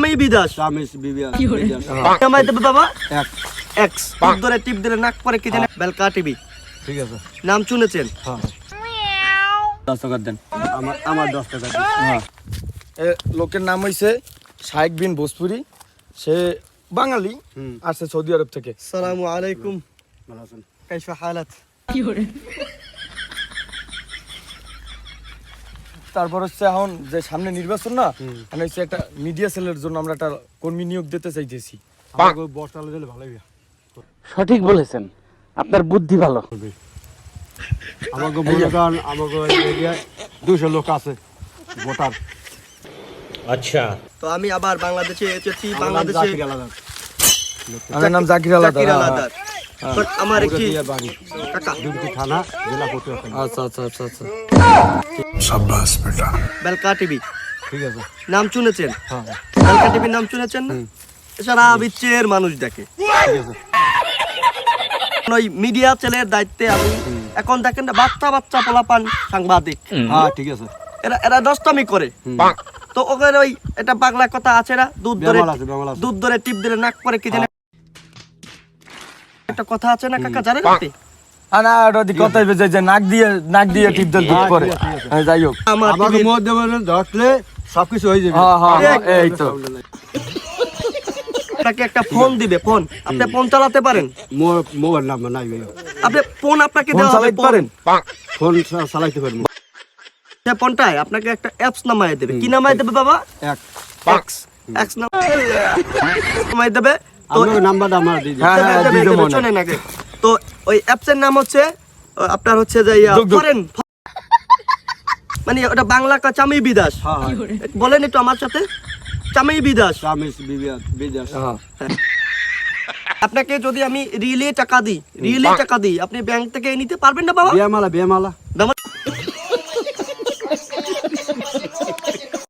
চামি বিদাস বিদাস নামাই দেবে বাবা এক এক্স ধরে টিপ দিলে নাক পরে কি জানে বেলকা টিভি ঠিক আছে নাম শুনেছেন হ্যাঁ 10 টাকা দেন। আমার 10 টাকা দিন। হ্যাঁ এ লোকের নাম হইছে শাইখ বিন ভোজপুরি। সে বাঙালি, আসছে সৌদি আরব থেকে। আসসালামু আলাইকুম ভালো আছেন কাইফা হালাত তারপর হচ্ছে এখন যে সামনে নির্বাচন না, মানে হচ্ছে একটা মিডিয়া সেলের জন্য আমরা একটা কর্মী নিয়োগ দিতে চাইতেছি। আমাকে বস্তালে দিলে ভালোই হয়। সঠিক বলেছেন, আপনার বুদ্ধি ভালো। আমাকে মনে করেন আমাকে এরিয়ায় 200 লোক আছে ভোটার। তো আমি আবার বাংলাদেশে এসেছি আমার বাংলাদেশে জাকির আলাদা আমার নাম জাকির জাকির আলাদা। আলাদার বাট আমার একটি দিয়ে বাড়ি কাকা দুর্গি থানা জেলা প্রশাসন। আচ্ছা আচ্ছা আচ্ছা আচ্ছা। বেলকা টিভি ঠিক আছে নাম শুনেছেন হ্যাঁ বেলকা টিভির নাম শুনেছেন না সারা বিশ্বের মানুষ দেখে ঠিক আছে ওই মিডিয়া চ্যানেলের দায়িত্বে আমি এখন দেখেন না বাচ্চা বাচ্চা পোলাপান সাংবাদিক হ্যাঁ ঠিক আছে এরা এরা দশটামি করে তো ওখানে ওই এটা বাংলা কথা আছে না দুধ ধরে বেমাল আছে বেমাল আছে দুধ ধরে টিপ দিলে নাক পরে কি জানে একটা কথা আছে না কাকা জানেন আপনি না ওটা দি কথাই বেজে যে নাক দিয়ে টিপ দেন দুধ পরে। ঠিক আছে। হ্যাঁ, যাই হোক। আমার আমাকে TV মধ্যে বলেন ধরলে সবকিছু হয়ে যাবে হ্যাঁ হ্যাঁ হ্যাঁ, এই তো। আপনাকে একটা ফোন দিবে ফোন আপনি ফোন চালাতে পারেন মোবাইল নাম্বার নাই ভাই আপনি ফোন আপনাকে ফোন দেওয়া হবে চালাইতে পারেন? ফোন চালাইতে পারবো সে ফোনটায় আপনাকে একটা অ্যাপস নামায় দেবে কি নামায় দেবে বাবা এক এক্স এক্স নামায় দেবে তো আমি নাম্বারটা আমার দিয়ে দিই হ্যাঁ হ্যাঁ দেবে, দিতে দেবে, মনে। শোনেন আগে। তো ওই অ্যাপসের নাম হচ্ছে আপনার হচ্ছে যে যোগ, যোগ। ফরেন মানে ওটা বাংলা কা চামি বিদাস হ্যাঁ হ্যাঁ বলেন একটু আমার সাথে চামি বিদাস চামিস বিদেশ হ্যাঁ আপনাকে যদি আমি রিলে টাকা দিই আপনি ব্যাংক থেকে নিতে পারবেন না বাবা বিয়ামালা বাবা,